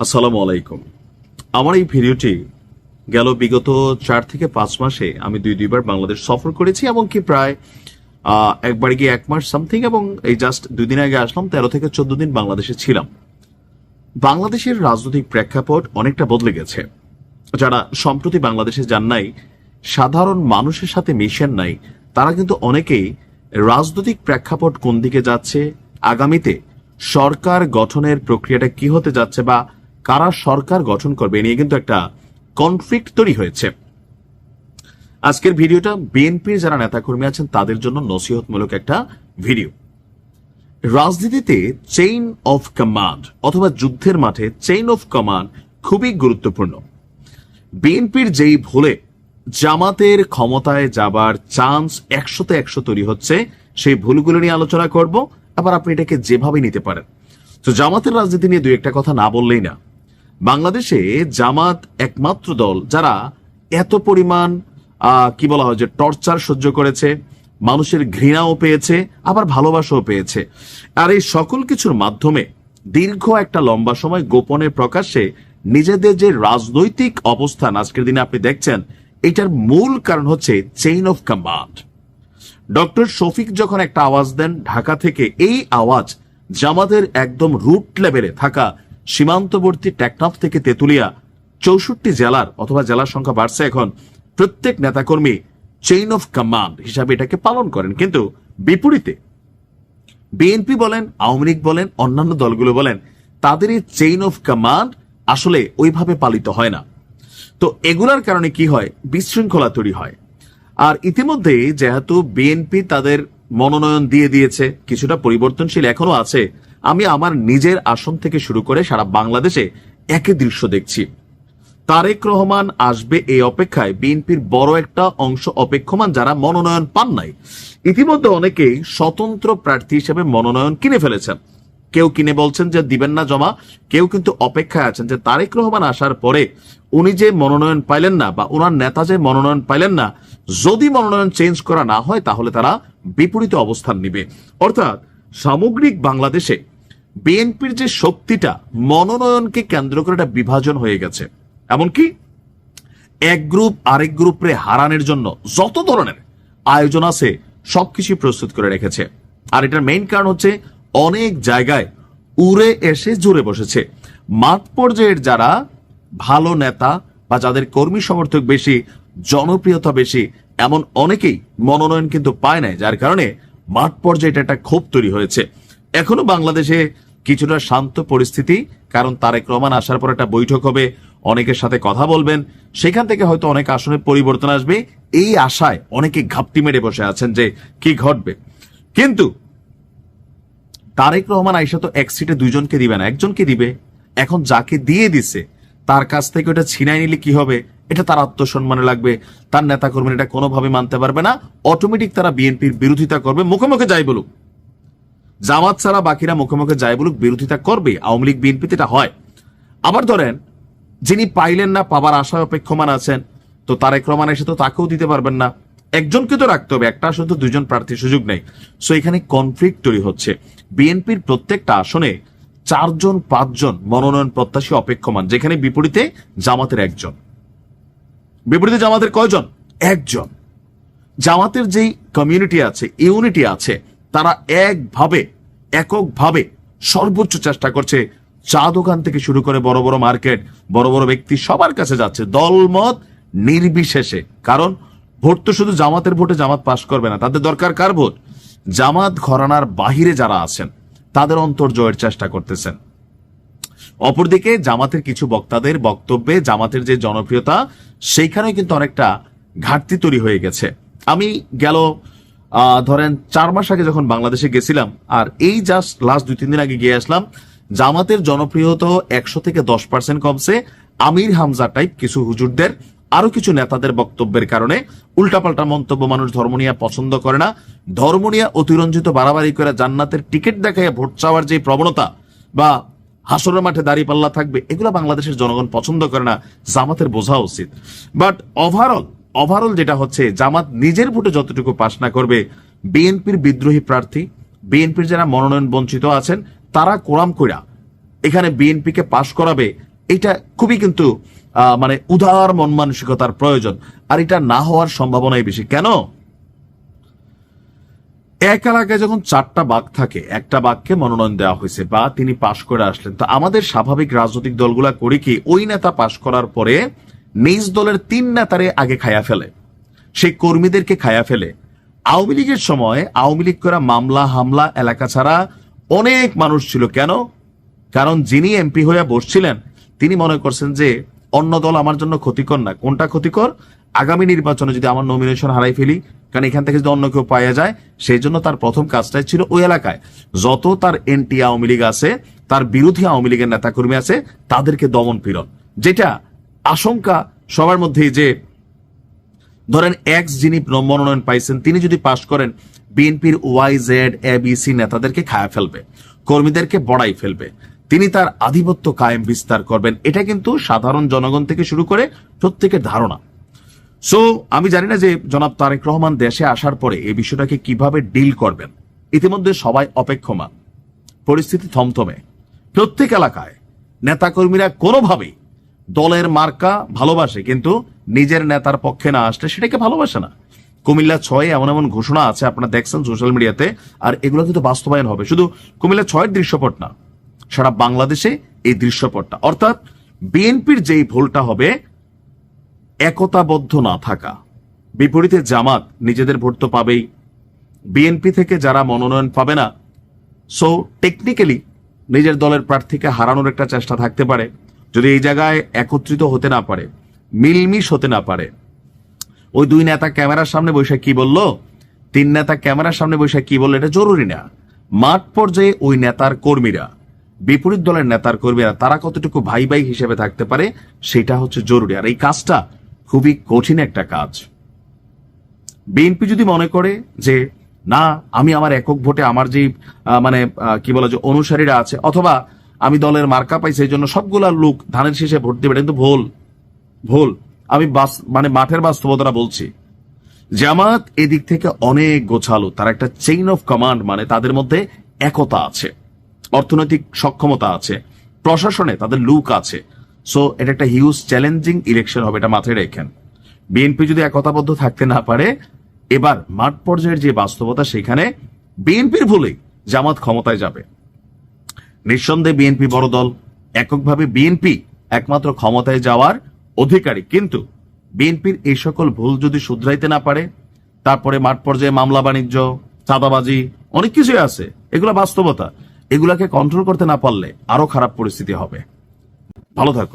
আসসালামু আলাইকুম। আমার এই ভিডিওটি গেল বিগত 4 থেকে 5 মাসে আমি দুইবার বাংলাদেশ সফর করেছি, এমনকি প্রায় একবার গিয়ে 1 মাস সামথিং, এবং এই জাস্ট 2 দিন আগে আসলাম। 13 থেকে 14 দিন বাংলাদেশে ছিলাম। বাংলাদেশের রাজনৈতিক প্রেক্ষাপট অনেকটা বদলে গেছে। যারা সম্প্রতি বাংলাদেশে যান নাই, সাধারণ মানুষের সাথে মিশেন নাই, তারা কিন্তু অনেকেই রাজনৈতিক প্রেক্ষাপট কোন দিকে যাচ্ছে, আগামীতে সরকার গঠনের প্রক্রিয়াটা কি হতে যাচ্ছে, বা কারা সরকার গঠন করবে নিয়ে কিন্তু একটা কনফ্লিক্ট তৈরি হয়েছে। আজকের ভিডিওটা বিএনপির যারা নেতাকর্মী আছেন তাদের জন্য নসিহতমূলক একটা ভিডিও। রাজনীতিতে চেইন অফ কমান্ড অথবা যুদ্ধের মাঠে চেইন অফ কমান্ড খুবই গুরুত্বপূর্ণ। বিএনপির যেই ভুলে জামাতের ক্ষমতায় যাবার চান্স 100তে 100 তৈরি হচ্ছে, সেই ভুলগুলো নিয়ে আলোচনা করব। আবার আপনি এটাকে যেভাবে নিতে পারেন। তো জামাতের রাজনীতি নিয়ে দুই একটা কথা না বললেই না। বাংলাদেশে জামাত একমাত্র দল যারা এত পরিমাণ কি বলা হয় যে টর্চার সহ্য করেছে, মানুষের ঘৃণাও পেয়েছে, আবার ভালোবাসাও পেয়েছে। আর এই সকল কিছুর মাধ্যমে দীর্ঘ একটা লম্বা সময় গোপনে প্রকাশ্যে নিজেদের যে রাজনৈতিক অবস্থান আজকের দিনে আপনি দেখছেন, এটার মূল কারণ হচ্ছে chain of command. Doctor Shafiq যখন একটা আওয়াজ দেন ঢাকা থেকে, এই আওয়াজ জামাতের একদম রুট লেভেলে থাকা সীমান্তবর্তী টেকনাফ থেকে তেতুলিয়া 64 জেলার অথবা জেলার সংখ্যা বাড়ছে এখন, প্রত্যেক নেতাকর্মী চেইন অফ কমান্ড হিসাবে এটাকে পালন করেন। কিন্তু বিপরীতে বিএনপি বলেন, আওয়ামী লীগ বলেন, অন্যান্য দলগুলো বলেন, তাদের এই চেইন অফ কমান্ড আসলে ওইভাবে পালিত হয় না। তো এগুলার কারণে কি হয়, বিশৃঙ্খলা তৈরি হয়। আর ইতিমধ্যে যেহেতু বিএনপি তাদের মনোনয়ন দিয়ে দিয়েছে, কিছুটা পরিবর্তনশীল এখনো আছে। আমি আমার নিজের আসন থেকে শুরু করে সারা বাংলাদেশে একই দৃশ্য দেখছি। তারেক রহমান আসবে এই অপেক্ষায় বিএনপির বড় একটা অংশ অপেক্ষমান, যারা মনোনয়ন পান নাই। ইতিমধ্যে অনেকেই স্বতন্ত্র প্রার্থী হিসেবে মনোনয়ন কিনে ফেলেছেন। কেউ কিনে বলছেন যে দিবেন না জমা, কেউ কিন্তু অপেক্ষায় আছেন যে তারেক রহমান আসার পরে উনি যে মনোনয়ন পাইলেন না, বা ওনার নেতা যে মনোনয়ন পাইলেন না, যদি মনোনয়ন চেঞ্জ করা না হয় তাহলে তারা বিপরীত অবস্থান নিবে। অর্থাৎ সামগ্রিক বাংলাদেশে বিএনপির যে শক্তিটা মনোনয়নকে কেন্দ্র করে একটা বিভাজন হয়ে গেছে। এমনকি এক গ্রুপ আরেক গ্রুপে হারানোর জন্য যত ধরনের আয়োজন আছে সবকিছু প্রস্তুত করে রেখেছে। আর এটার মেইন কারণ হচ্ছে অনেক জায়গায় উড়ে এসে জুড়ে বসেছে। মাঠ পর্যায়ের যারা ভালো নেতা বা যাদের কর্মী সমর্থক বেশি, জনপ্রিয়তা বেশি, এমন অনেকেই মনোনয়ন কিন্তু পায় নাই, যার কারণে মাঠ পর্যায়ে এটা একটা ক্ষোভ তৈরি হয়েছে। এখনো বাংলাদেশে কিছুটা শান্ত পরিস্থিতি, কারণ তারেক রহমান আসার পর একটা বৈঠক হবে, অনেকের সাথে কথা বলবেন, সেখান থেকে হয়তো অনেক আসনে পরিবর্তন আসবে। এই আশায় অনেকে ঘাপটি মেরে বসে আছেন যে কি ঘটবে। কিন্তু তারেক রহমান আইসা তো এক সিটে দুইজনকে দিবে না, একজনকে দিবে। এখন যাকে দিয়ে দিছে তার কাছ থেকে ওটা ছিনাই নিলে কি হবে, এটা তার আত্মসম্মানে লাগবে, তার নেতাকর্মীরা এটা কোনোভাবে মানতে পারবে না। অটোমেটিক তারা বিএনপির বিরোধিতা করবে, মুখে মুখে যাই বলুক। জামাত ছাড়া বাকিরা মুখে মুখে যাই বলুক, বিরোধিতা করবে। আওয়ামী লীগ বিএনপিতে এটা হয়। আবার ধরেন যিনি পাইলেন না, পাবার আশায় অপেক্ষমান আছেন, তো তারেক রহমান এসে তো তাকেও দিতে পারবেন না, একজনকে তো রাখতে হবে। একটা আসলে তো দুইজন প্রার্থীর সুযোগ নেই। সো এখানে কনফ্লিক্ট তৈরি হচ্ছে। বিএনপির প্রত্যেকটা আসনে 4 জন 5 জন মনোনয়ন প্রত্যাশী অপেক্ষমান, যেখানে বিপরীতে জামাতের একজন। বিপরীতে জামাতের কয়জন? একজন। জামাতের যেই কমিউনিটি আছে, ইউনিটি আছে, তারা এককভাবে সর্বোচ্চ চেষ্টা করছে। চা দোকান থেকে শুরু করে বড় বড় মার্কেট, বড় বড় ব্যক্তি সবার কাছে যাচ্ছে, দলমত নির্বিশেষে। কারণ ভোট তো শুধু জামাতের ভোটে জামাত পাশ করবে না, তাদের দরকার কার ভোট? জামাত ঘরানার বাহিরে যারা আছেন তাদের অন্তর জয়ের চেষ্টা করতেছেন। অপরদিকে জামাতের কিছু বক্তাদের বক্তব্যে জামাতের যে জনপ্রিয়তা, সেইখানে কিন্তু অনেকটা ঘাটতি তৈরি হয়ে গেছে। আমি গেল ধরেন 4 মাস আগে যখন বাংলাদেশে গেছিলাম, আর এই জাস্ট লাস্ট 2-3 দিন আগে গিয়ে আসলাম, জামাতের জনপ্রিয়তা 100 থেকে 10% কমছে। আমির হামজা টাইপ কিছু হুজুরদের, আরো কিছু নেতাদের বক্তব্যের কারণে উল্টাপাল্টা মন্তব্য, মানুষ ধর্ম নিয়ে পছন্দ করে না। ধর্ম নিয়ে অতিরঞ্জিত বাড়াবাড়ি করে জান্নাতের টিকিট দেখায় ভোট চাওয়ার যে প্রবণতা, বা হাসরের মাঠে দাঁড়িয়ে পাল্লা থাকবে, এগুলো বাংলাদেশের জনগণ পছন্দ করে না। জামাতের বোঝা উচিত। বাট ওভারঅল যেটা হচ্ছে, জামাত নিজের ভোটে যতটুকু পাস না করবে, বিএনপির বিদ্রোহী প্রার্থী, বিএনপির যারা মনোনয়ন বঞ্চিত আছেন, তারা কোরাম কইরা এখানে বিএনপিকে পাশ করাবে, এটা খুবই কিন্তু মানে উদার মন মানসিকতার প্রয়োজন। আর এটা না হওয়ার সম্ভাবনাই বেশি। কেন? এক এলাকায় যখন 4টা বাঘ থাকে, একটা বাঘকে মনোনয়ন দেওয়া হয়েছে বা তিনি পাশ করে আসলেন, তো আমাদের স্বাভাবিক রাজনৈতিক দলগুলা করে কি ওই নেতা পাশ করার পরে নিজ দলের 3 নেতারে আগে খায়া ফেলে, সেই কর্মীদেরকে খায়া ফেলে। আওয়ামী লীগের সময় আওয়ামী লীগ করা মামলা হামলা এলাকা ছাড়া অনেক মানুষ ছিল। কেন? কারণ যিনি এমপি হয়ে বসছিলেন তিনি মনে করছেন যে অন্য দল আমার জন্য ক্ষতিকর না। কোনটা ক্ষতিকর? আগামী নির্বাচনে যদি আমার নমিনেশন হারাই ফেলি, কারণ এখান থেকে যদি অন্য কেউ পাওয়া যায়, সেই জন্য তার প্রথম কাজটাই ছিল ওই এলাকায় যত তার এন্টি আওয়ামী লীগ আছে, তার বিরোধী আওয়ামী লীগের নেতাকর্মী আছে, তাদেরকে দমন পীড়ন। যেটা আশঙ্কা সবার মধ্যেই যে ধরেন এক্স যিনি মনোনয়ন পাইছেন তিনি যদি পাশ করেন, বিএনপির YZ ABC নেতাদেরকে খায়া ফেলবে, কর্মীদেরকে বড়াই ফেলবে, তিনি তার আধিপত্য কায়েম বিস্তার করবেন। এটা কিন্তু সাধারণ জনগণ থেকে শুরু করে প্রত্যেকের ধারণা। সো আমি জানি না যে জনাব তারেক রহমান দেশে আসার পরে এই বিষয়টাকে কিভাবে ডিল করবেন। ইতিমধ্যে সবাই অপেক্ষমান, পরিস্থিতি থমথমে। প্রত্যেক এলাকায় নেতাকর্মীরা কোনোভাবেই দলের মার্কা ভালোবাসে, কিন্তু নিজের নেতার পক্ষে না আসলে সেটাকে ভালোবাসে না। কুমিল্লা 6 এমন এমন ঘোষণা আছে, আপনারা দেখছেন সোশ্যাল মিডিয়াতে, আর এগুলো কিন্তু বাস্তবায়ন হবে। শুধু কুমিল্লা 6 দৃশ্যপট না, সারা বাংলাদেশে এই দৃশ্যপটটা। অর্থাৎ বিএনপির যেই ভুলটা হবে একতাবদ্ধ না থাকা। বিপরীতে জামাত নিজেদের ভোট তো পাবেই, বিএনপি থেকে যারা মনোনয়ন পাবে না, সো টেকনিক্যালি নিজের দলের প্রার্থীকে হারানোর একটা চেষ্টা থাকতে পারে। যদি এই জায়গায় একত্রিত হতে না পারে, মিলমিশ হতে না পারে, ওই 2 নেতা ক্যামেরার সামনে বসে কি বললো, 3 নেতা ক্যামেরার সামনে বসে কি বললো, এটা জরুরি না। মাঠ পর্যায়ে ওই নেতার কর্মীরা, বিপরীত দলের নেতার কর্মীরা, তারা কতটুকু ভাই ভাই হিসেবে থাকতে পারে সেটা হচ্ছে জরুরি। আর এই কাজটা খুবই কঠিন একটা কাজ। বিএনপি যদি মনে করে যে না, আমি আমার একক ভোটে আমার যে মানে কি বলা যে অনুসারীরা আছে, অথবা আমি দলের মার্কা পাইছি এই জন্য সবগুলা লোক ধানের শীষে ভোট দেবে, কিন্তু ভুল। আমি মানে মাঠের বাস্তবতা বলছি। জামাত এদিক থেকে অনেক গোছালো, তার একটা চেইন অফ কমান্ড, মানে তাদের মধ্যে একতা আছে, অর্থনৈতিক সক্ষমতা আছে, প্রশাসনে তাদের লুক আছে। সো এটা একটা হিউজ চ্যালেঞ্জিং ইলেকশন হবে, এটা মাথায় রেখেন। বিএনপি যদি একতাবদ্ধ থাকতে না পারে, এবার মাঠ পর্যায়ের যে বাস্তবতা, সেখানে বিএনপির ভুলেই জামাত ক্ষমতায় যাবে। নিঃসন্দেহে বিএনপি বড় দল, এককভাবে বিএনপি একমাত্র ক্ষমতায় যাওয়ার অধিকারী। কিন্তু বিএনপির এই সকল ভুল যদি শুধরাইতে না পারে, তারপরে মাঠ পর্যায়ে মামলা বাণিজ্য, চাঁদাবাজি, অনেক কিছুই আছে, এগুলা বাস্তবতা। এগুলাকে কন্ট্রোল করতে না পারলে আরো খারাপ পরিস্থিতি হবে। ভালো থাকুন।